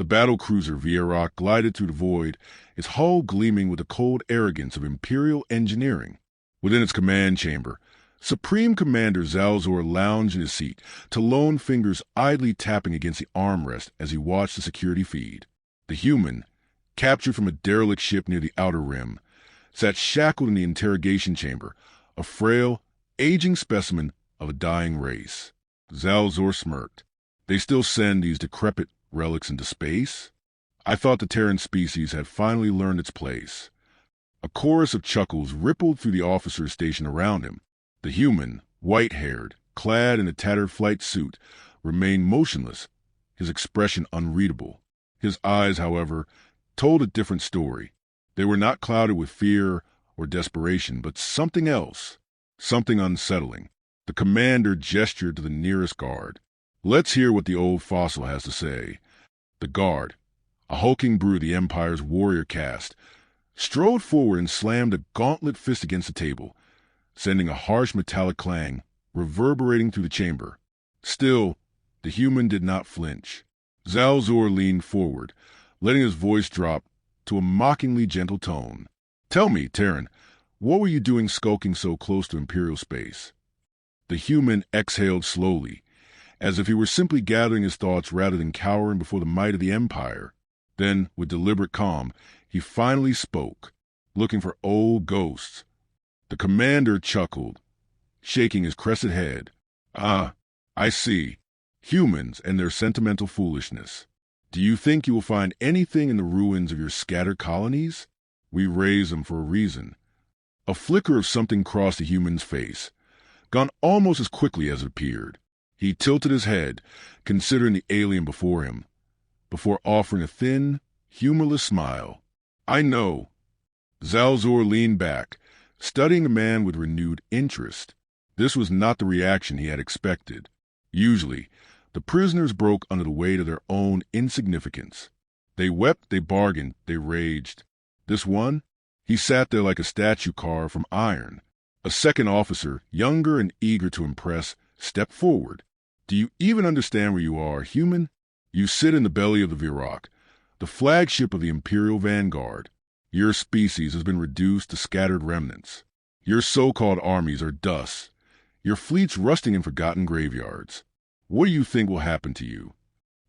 The battle cruiser Vierock glided through the void, its hull gleaming with the cold arrogance of Imperial engineering. Within its command chamber, Supreme Commander Zalzor lounged in his seat, Talon fingers idly tapping against the armrest as he watched the security feed. The human, captured from a derelict ship near the Outer Rim, sat shackled in the interrogation chamber, a frail, aging specimen of a dying race. Zalzor smirked. They still send these decrepit relics into space? I thought the Terran species had finally learned its place. A chorus of chuckles rippled through the officers stationed around him. The human, white-haired, clad in a tattered flight suit, remained motionless, his expression unreadable. His eyes, however, told a different story. They were not clouded with fear or desperation, but something else, something unsettling. The commander gestured to the nearest guard. Let's hear what the old fossil has to say. The guard, a hulking brute of the Empire's warrior caste, strode forward and slammed a gauntlet fist against the table, sending a harsh metallic clang reverberating through the chamber. Still, the human did not flinch. Zalzor leaned forward, letting his voice drop to a mockingly gentle tone. Tell me, Terran, what were you doing skulking so close to Imperial space? The human exhaled slowly, as if he were simply gathering his thoughts rather than cowering before the might of the Empire. Then, with deliberate calm, he finally spoke, looking for old ghosts. The commander chuckled, shaking his crested head. Ah, I see. Humans and their sentimental foolishness. Do you think you will find anything in the ruins of your scattered colonies? We raise them for a reason. A flicker of something crossed the human's face, gone almost as quickly as it appeared. He tilted his head, considering the alien before him, before offering a thin, humorless smile. I know. Zalzor leaned back, studying the man with renewed interest. This was not the reaction he had expected. Usually, the prisoners broke under the weight of their own insignificance. They wept, they bargained, they raged. This one, he sat there like a statue carved from iron. A second officer, younger and eager to impress, stepped forward. Do you even understand where you are, human? You sit in the belly of the Vierock, the flagship of the Imperial Vanguard. Your species has been reduced to scattered remnants. Your so-called armies are dust, your fleets rusting in forgotten graveyards. What do you think will happen to you?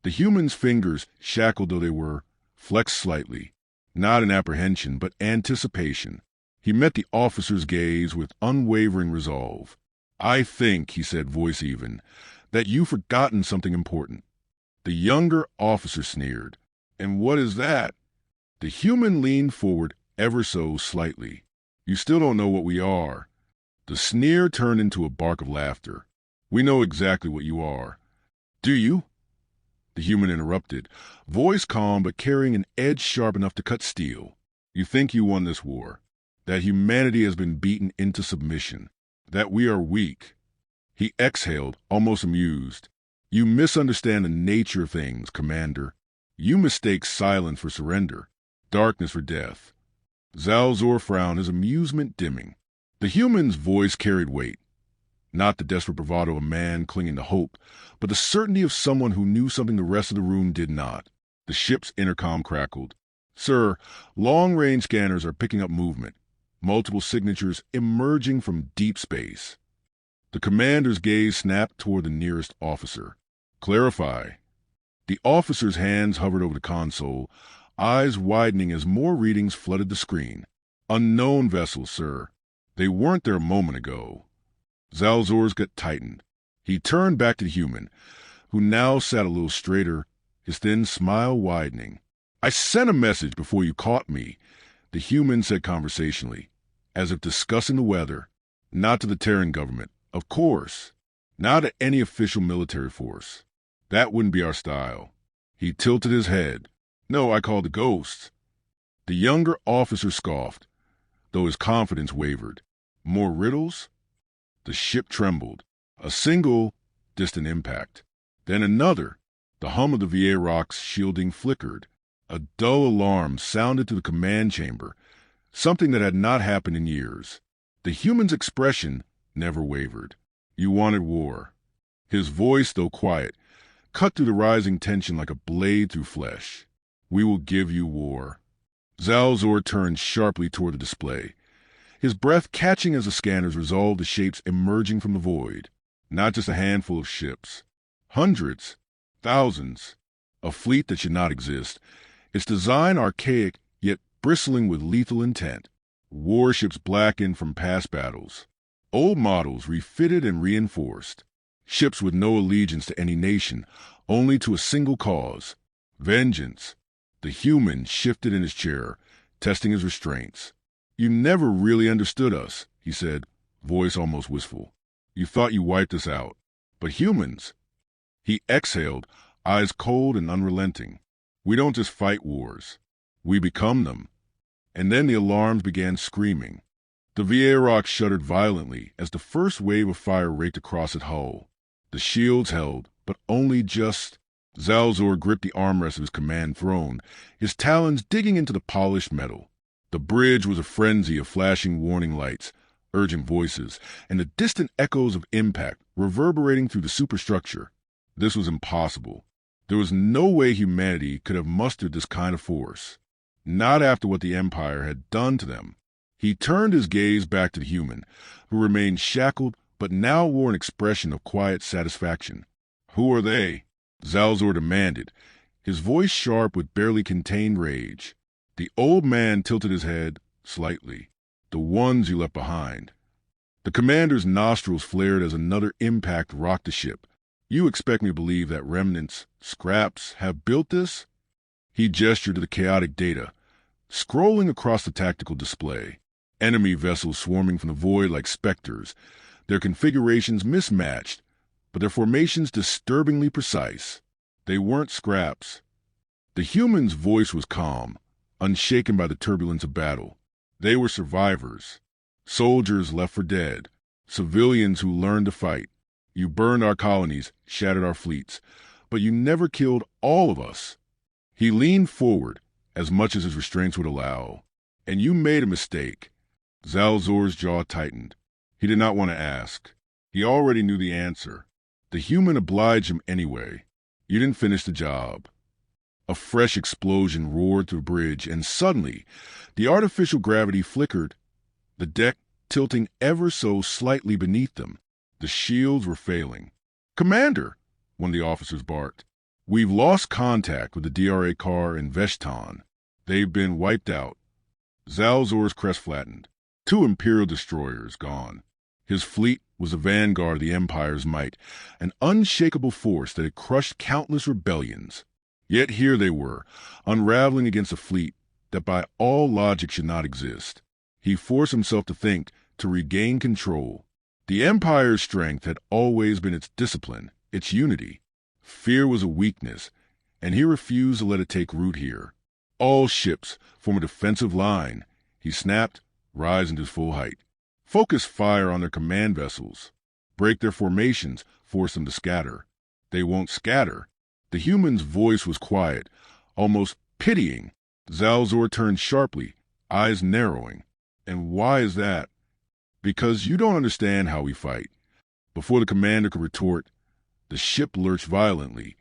The human's fingers, shackled though they were, flexed slightly, not in apprehension but anticipation. He met the officer's gaze with unwavering resolve. I think, he said, voice even, that you've forgotten something important. The younger officer sneered. And what is that? The human leaned forward ever so slightly. You still don't know what we are. The sneer turned into a bark of laughter. We know exactly what you are. Do you? The human interrupted, voice calm but carrying an edge sharp enough to cut steel. You think you won this war, that humanity has been beaten into submission, that we are weak. He exhaled, almost amused. You misunderstand the nature of things, Commander. You mistake silence for surrender, darkness for death. Zalzor frowned, his amusement dimming. The human's voice carried weight. Not the desperate bravado of a man clinging to hope, but the certainty of someone who knew something the rest of the room did not. The ship's intercom crackled. Sir, long-range scanners are picking up movement, multiple signatures emerging from deep space. The commander's gaze snapped toward the nearest officer. Clarify. The officer's hands hovered over the console, eyes widening as more readings flooded the screen. Unknown vessels, sir. They weren't there a moment ago. Zalzor's gut tightened. He turned back to the human, who now sat a little straighter, his thin smile widening. I sent a message before you caught me, the human said conversationally, as if discussing the weather. Not to the Terran government, of course. Not to any official military force. That wouldn't be our style. He tilted his head. No, I called the ghosts. The younger officer scoffed, though his confidence wavered. More riddles? The ship trembled. A single, distant impact. Then another. The hum of the Vierock's shielding flickered. A dull alarm sounded through the command chamber, something that had not happened in years. The human's expression never wavered. You wanted war. His voice, though quiet, cut through the rising tension like a blade through flesh. "We will give you war." Zalzor turned sharply toward the display, his breath catching as the scanners resolved the shapes emerging from the void. Not just a handful of ships. Hundreds, thousands. A fleet that should not exist. Its design archaic, yet bristling with lethal intent. Warships blackened from past battles. Old models refitted and reinforced. Ships with no allegiance to any nation, only to a single cause: vengeance. The human shifted in his chair, testing his restraints. "You never really understood us," he said, voice almost wistful. "You thought you wiped us out. But humans..." He exhaled, eyes cold and unrelenting. "We don't just fight wars. We become them." And then the alarms began screaming. The Vierock shuddered violently as the first wave of fire raked across its hull. The shields held, but only just. Zalzor gripped the armrest of his command throne, his talons digging into the polished metal. The bridge was a frenzy of flashing warning lights, urgent voices, and the distant echoes of impact reverberating through the superstructure. This was impossible. There was no way humanity could have mustered this kind of force. Not after what the Empire had done to them. He turned his gaze back to the human, who remained shackled but now wore an expression of quiet satisfaction. "Who are they?" Zalzor demanded, his voice sharp with barely contained rage. The old man tilted his head slightly. "The ones you left behind." The commander's nostrils flared as another impact rocked the ship. "You expect me to believe that remnants, scraps, have built this?" He gestured to the chaotic data, scrolling across the tactical display. Enemy vessels swarming from the void like specters, their configurations mismatched, but their formations disturbingly precise. They weren't scraps. The human's voice was calm, unshaken by the turbulence of battle. They were survivors. Soldiers left for dead. Civilians who learned to fight. You burned our colonies, shattered our fleets, but you never killed all of us. He leaned forward, as much as his restraints would allow. "And you made a mistake." Zalzor's jaw tightened. He did not want to ask. He already knew the answer. The human obliged him anyway. "You didn't finish the job." A fresh explosion roared through the bridge, and suddenly the artificial gravity flickered, the deck tilting ever so slightly beneath them. The shields were failing. "Commander," one of the officers barked, "we've lost contact with the DRA car in Veshtan. They've been wiped out." Zalzor's crest flattened. 2 Imperial destroyers gone. His fleet was the vanguard of the Empire's might, an unshakable force that had crushed countless rebellions. Yet here they were, unraveling against a fleet that by all logic should not exist. He forced himself to think, to regain control. The Empire's strength had always been its discipline, its unity. Fear was a weakness, and he refused to let it take root here. "All ships form a defensive line," he snapped, rising to his full height. "Focus fire on their command vessels. Break their formations, force them to scatter." "They won't scatter." The human's voice was quiet, almost pitying. Zalzor turned sharply, eyes narrowing. "And why is that?" "Because you don't understand how we fight." Before the commander could retort, the ship lurched violently,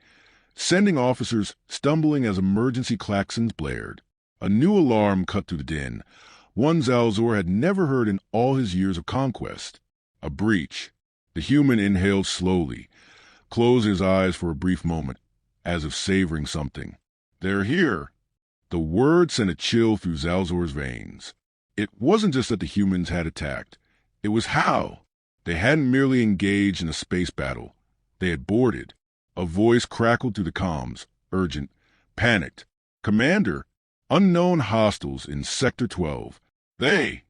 sending officers stumbling as emergency klaxons blared. A new alarm cut through the din, one Zalzor had never heard in all his years of conquest. A breach. The human inhaled slowly, closed his eyes for a brief moment, as if savoring something. "They're here." The word sent a chill through Zalzor's veins. It wasn't just that the humans had attacked. It was how. They hadn't merely engaged in a space battle. They had boarded. A voice crackled through the comms, urgent, panicked. "Commander, unknown hostiles in Sector 12. They..."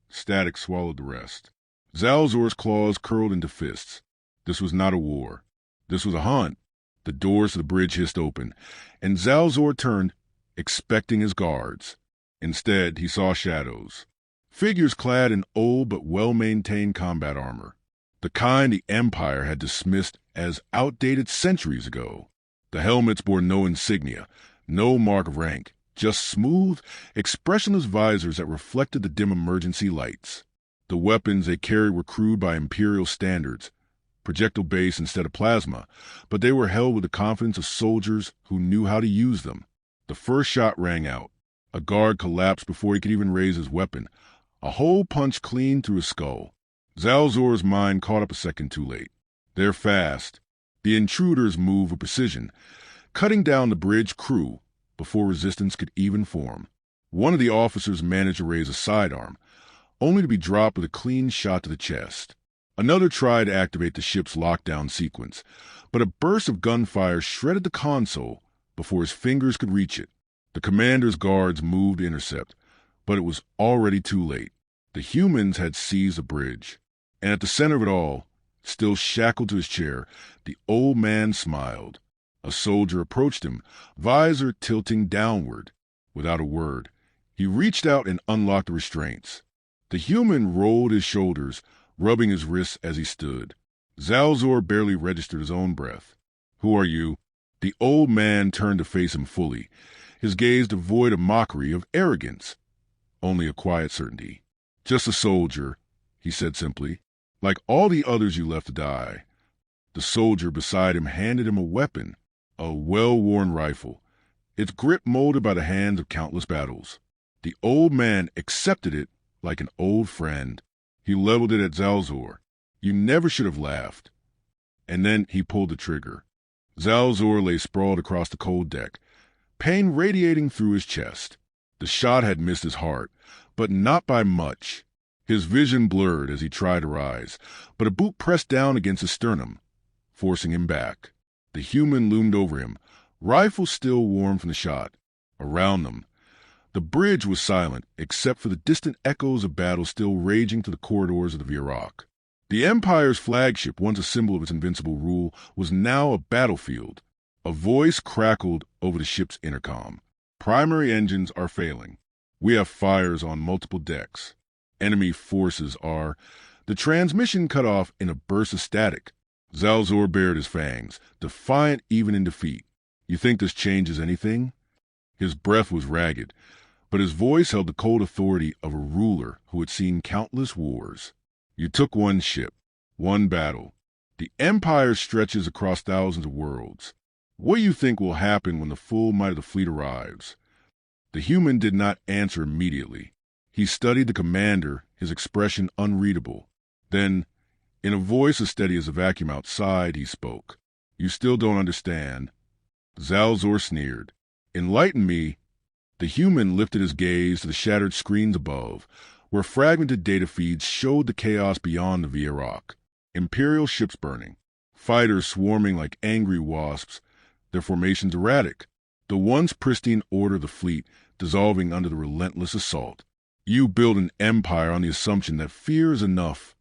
Static swallowed the rest. Zalzor's claws curled into fists. This was not a war. This was a hunt. The doors to the bridge hissed open, and Zalzor turned, expecting his guards. Instead, he saw shadows. Figures clad in old but well-maintained combat armor. The kind the Empire had dismissed as outdated centuries ago. The helmets bore no insignia, no mark of rank, just smooth, expressionless visors that reflected the dim emergency lights. The weapons they carried were crude by Imperial standards, projectile-based instead of plasma, but they were held with the confidence of soldiers who knew how to use them. The first shot rang out. A guard collapsed before he could even raise his weapon. A hole punched clean through his skull. Zalzor's mind caught up a second too late. They're fast. The intruders move with precision, cutting down the bridge crew before resistance could even form. One of the officers managed to raise a sidearm, only to be dropped with a clean shot to the chest. Another tried to activate the ship's lockdown sequence, but a burst of gunfire shredded the console before his fingers could reach it. The commander's guards moved to intercept, but it was already too late. The humans had seized the bridge, and at the center of it all, still shackled to his chair, the old man smiled. A soldier approached him, visor tilting downward. Without a word, he reached out and unlocked the restraints. The human rolled his shoulders, rubbing his wrists as he stood. Zalzor barely registered his own breath. "Who are you?" The old man turned to face him fully, his gaze devoid of mockery, of arrogance, only a quiet certainty. "Just a soldier," he said simply, "like all the others you left to die." The soldier beside him handed him a weapon, a well-worn rifle, its grip molded by the hands of countless battles. The old man accepted it like an old friend. He leveled it at Zalzor. "You never should have laughed." And then he pulled the trigger. Zalzor lay sprawled across the cold deck, pain radiating through his chest. The shot had missed his heart, but not by much. His vision blurred as he tried to rise, but a boot pressed down against his sternum, forcing him back. The human loomed over him, rifle still warm from the shot. Around them, the bridge was silent except for the distant echoes of battle still raging through the corridors of the Virok. The Empire's flagship, once a symbol of its invincible rule, was now a battlefield. A voice crackled over the ship's intercom. "Primary engines are failing. We have fires on multiple decks. Enemy forces are..." The transmission cut off in a burst of static. Zalzor bared his fangs, defiant even in defeat. "You think this changes anything?" His breath was ragged, but his voice held the cold authority of a ruler who had seen countless wars. "You took one ship, one battle. The Empire stretches across thousands of worlds. What do you think will happen when the full might of the fleet arrives?" The human did not answer immediately. He studied the commander, his expression unreadable. Then, in a voice as steady as a vacuum outside, he spoke. "You still don't understand." Zalzor sneered. "Enlighten me." The human lifted his gaze to the shattered screens above, where fragmented data feeds showed the chaos beyond the Virok. Imperial ships burning, fighters swarming like angry wasps, their formations erratic, the once pristine order of the fleet dissolving under the relentless assault. "You build an empire on the assumption that fear is enough,"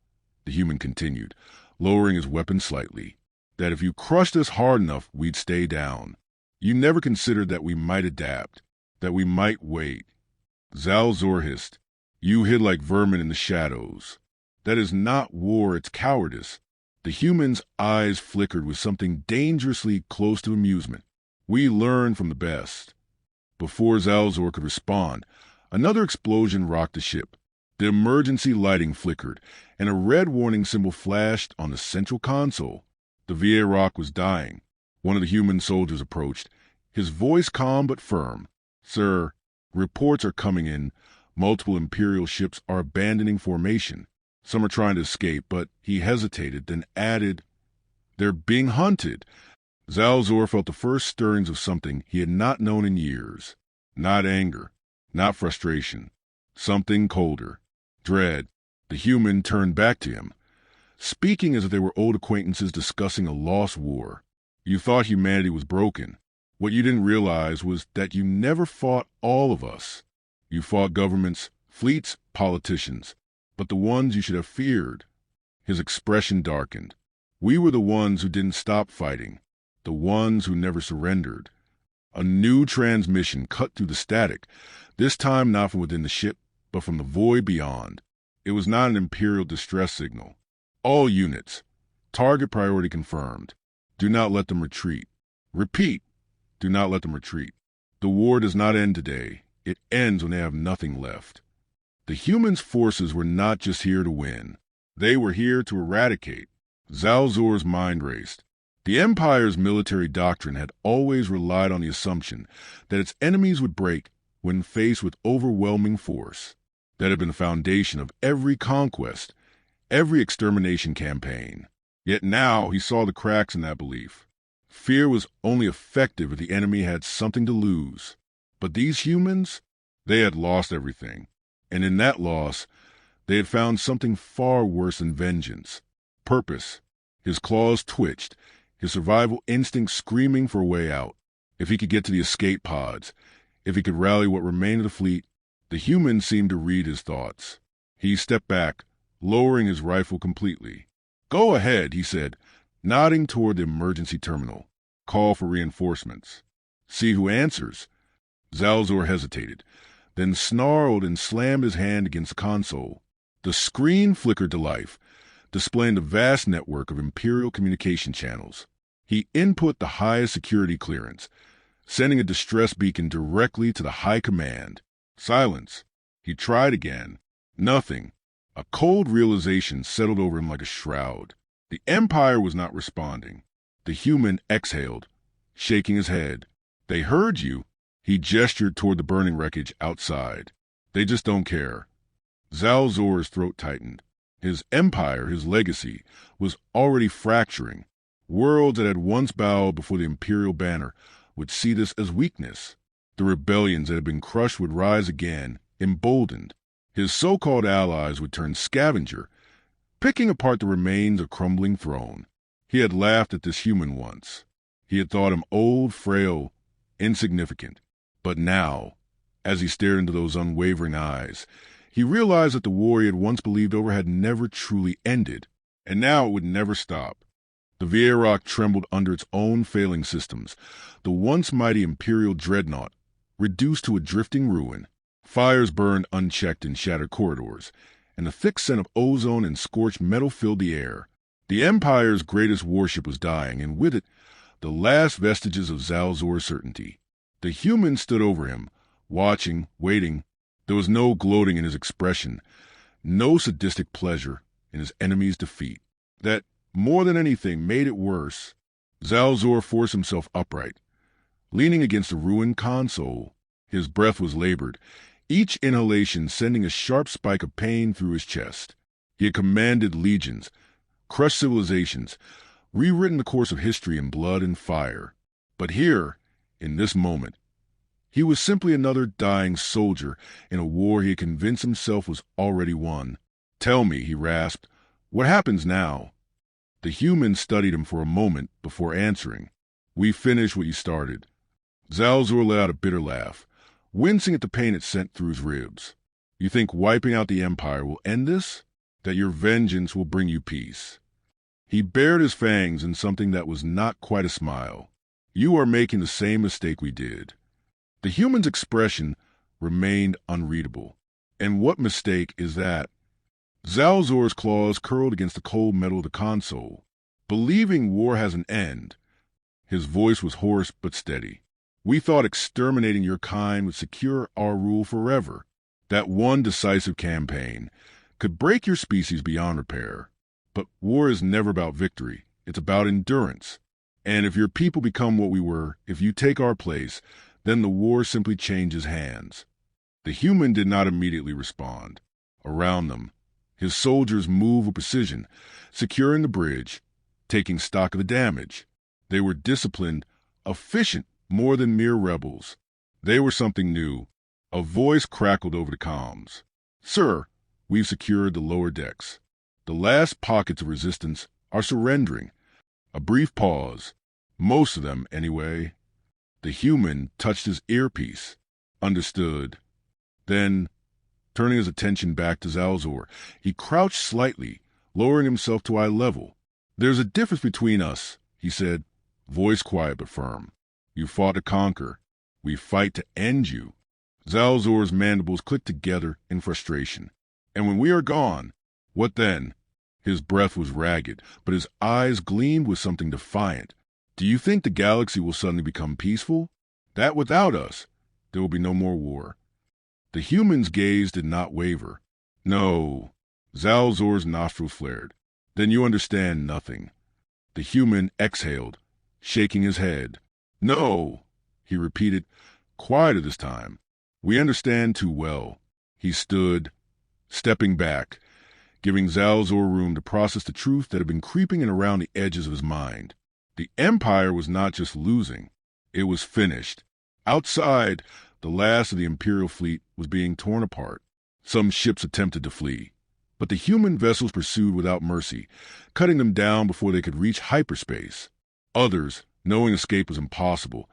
the human continued, lowering his weapon slightly, "that if you crushed us hard enough, we'd stay down. You never considered that we might adapt, that we might wait." Zalzor hissed. "You hid like vermin in the shadows. That is not war, it's cowardice." The human's eyes flickered with something dangerously close to amusement. "We learn from the best." Before Zalzor could respond, another explosion rocked the ship. The emergency lighting flickered, and a red warning symbol flashed on the central console. The Virok was dying. One of the human soldiers approached, his voice calm but firm. "Sir, reports are coming in. Multiple Imperial ships are abandoning formation. Some are trying to escape," but he hesitated, then added, "They're being hunted." Zalzor felt the first stirrings of something he had not known in years. Not anger, not frustration. Something colder. Dread. The human turned back to him, speaking as if they were old acquaintances discussing a lost war. "You thought humanity was broken. What you didn't realize was that you never fought all of us. You fought governments, fleets, politicians, but the ones you should have feared." His expression darkened. "We were the ones who didn't stop fighting, the ones who never surrendered." A new transmission cut through the static, this time not from within the ship, but from the void beyond. It was not an Imperial distress signal. "All units. Target priority confirmed. Do not let them retreat. Repeat, do not let them retreat. The war does not end today. It ends when they have nothing left." The humans' forces were not just here to win. They were here to eradicate. Zalzor's mind raced. The Empire's military doctrine had always relied on the assumption that its enemies would break when faced with overwhelming force. That had been the foundation of every conquest, every extermination campaign. Yet now he saw the cracks in that belief. Fear was only effective if the enemy had something to lose. But these humans, they had lost everything. And in that loss, they had found something far worse than vengeance. Purpose. His claws twitched, his survival instinct screaming for a way out. If he could get to the escape pods, if he could rally what remained of the fleet, the human seemed to read his thoughts. He stepped back, lowering his rifle completely. "Go ahead," he said, nodding toward the emergency terminal. "Call for reinforcements. See who answers." Zalzor hesitated, then snarled and slammed his hand against the console. The screen flickered to life, displaying the vast network of Imperial communication channels. He input the highest security clearance, sending a distress beacon directly to the High Command. Silence. He tried again. Nothing. A cold realization settled over him like a shroud. The Empire was not responding. The human exhaled, shaking his head. "They heard you." He gestured toward the burning wreckage outside. "They just don't care." Zalzor's throat tightened. His empire, his legacy, was already fracturing. Worlds that had once bowed before the Imperial banner would see this as weakness. The rebellions that had been crushed would rise again, emboldened. His so-called allies would turn scavenger, picking apart the remains of a crumbling throne. He had laughed at this human once. He had thought him old, frail, insignificant. But now, as he stared into those unwavering eyes, he realized that the war he had once believed over had never truly ended, and now it would never stop. The Vierock trembled under its own failing systems, the once mighty Imperial dreadnought, reduced to a drifting ruin. Fires burned unchecked in shattered corridors, and a thick scent of ozone and scorched metal filled the air. The Empire's greatest warship was dying, and with it, the last vestiges of Zalzor's certainty. The human stood over him, watching, waiting. There was no gloating in his expression, no sadistic pleasure in his enemy's defeat. That, more than anything, made it worse. Zalzor forced himself upright, leaning against the ruined console. His breath was labored, each inhalation sending a sharp spike of pain through his chest. He had commanded legions, crushed civilizations, rewritten the course of history in blood and fire. But here, in this moment, he was simply another dying soldier in a war he had convinced himself was already won. "Tell me," he rasped, "what happens now?" The human studied him for a moment before answering. "We finish what you started." Zalzor let out a bitter laugh, wincing at the pain it sent through his ribs. "You think wiping out the Empire will end this? That your vengeance will bring you peace?" He bared his fangs in something that was not quite a smile. "You are making the same mistake we did." The human's expression remained unreadable. "And what mistake is that?" Zalzor's claws curled against the cold metal of the console. "Believing war has an end." His voice was hoarse but steady. "We thought exterminating your kind would secure our rule forever. That one decisive campaign could break your species beyond repair. But war is never about victory. It's about endurance. And if your people become what we were, if you take our place, then the war simply changes hands." The human did not immediately respond. Around them, his soldiers moved with precision, securing the bridge, taking stock of the damage. They were disciplined, efficient, more than mere rebels. They were something new. A voice crackled over the comms. "Sir, we've secured the lower decks. The last pockets of resistance are surrendering." A brief pause. "Most of them, anyway." The human touched his earpiece. "Understood." Then, turning his attention back to Zalzor, he crouched slightly, lowering himself to eye level. "There's a difference between us," he said, voice quiet but firm. "You fought to conquer. We fight to end you." Zalzor's mandibles clicked together in frustration. "And when we are gone, what then?" His breath was ragged, but his eyes gleamed with something defiant. "Do you think the galaxy will suddenly become peaceful? That without us, there will be no more war?" The human's gaze did not waver. "No." Zalzor's nostrils flared. Then you understand nothing. The human exhaled, shaking his head. No, he repeated, quieter this time. We understand too well. He stood, stepping back, giving Zalzor room to process the truth that had been creeping in around the edges of his mind. The Empire was not just losing, it was finished. Outside, the last of the Imperial fleet was being torn apart. Some ships attempted to flee, but the human vessels pursued without mercy, cutting them down before they could reach hyperspace. Others, knowing escape was impossible,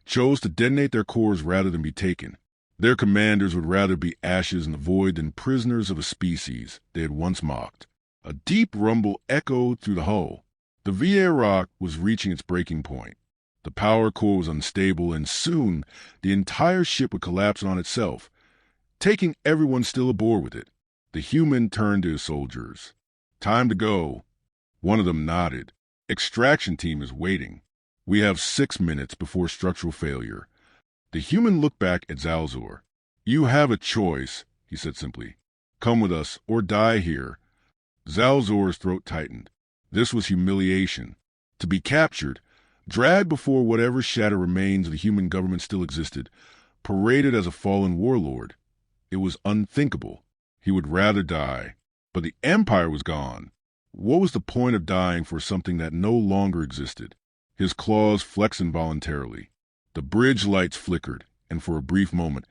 chose to detonate their cores rather than be taken. Their commanders would rather be ashes in the void than prisoners of a species they had once mocked. A deep rumble echoed through the hull. The VA rock was reaching its breaking point. The power core was unstable, and soon the entire ship would collapse on itself, taking everyone still aboard with it. The human turned to his soldiers. Time to go. One of them nodded. Extraction team is waiting. We have 6 minutes before structural failure. The human looked back at Zalzor. You have a choice, he said simply. Come with us or die here. Zalzor's throat tightened. This was humiliation. To be captured, dragged before whatever shattered remains of the human government still existed, paraded as a fallen warlord. It was unthinkable. He would rather die. But the Empire was gone. What was the point of dying for something that no longer existed? His claws flexed involuntarily. The bridge lights flickered, and for a brief moment,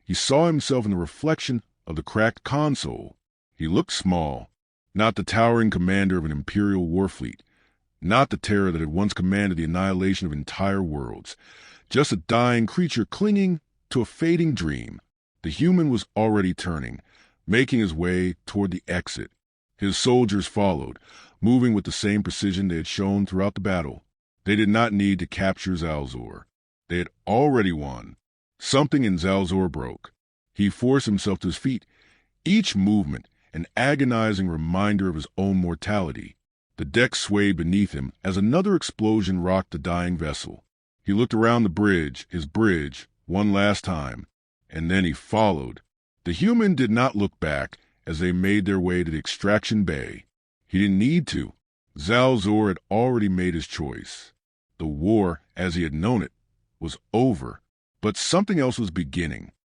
he saw himself in the reflection of the cracked console. He looked small, not the towering commander of an Imperial war fleet, not the terror that had once commanded the annihilation of entire worlds, just a dying creature clinging to a fading dream. The human was already turning, making his way toward the exit. His soldiers followed, moving with the same precision they had shown throughout the battle. They did not need to capture Zalzor. They had already won. Something in Zalzor broke. He forced himself to his feet, each movement an agonizing reminder of his own mortality. The deck swayed beneath him as another explosion rocked the dying vessel. He looked around his bridge, one last time, and then he followed. The human did not look back as they made their way to the extraction bay. He didn't need to. Zalzor had already made his choice. The war, as he had known it, was over, but something else was beginning.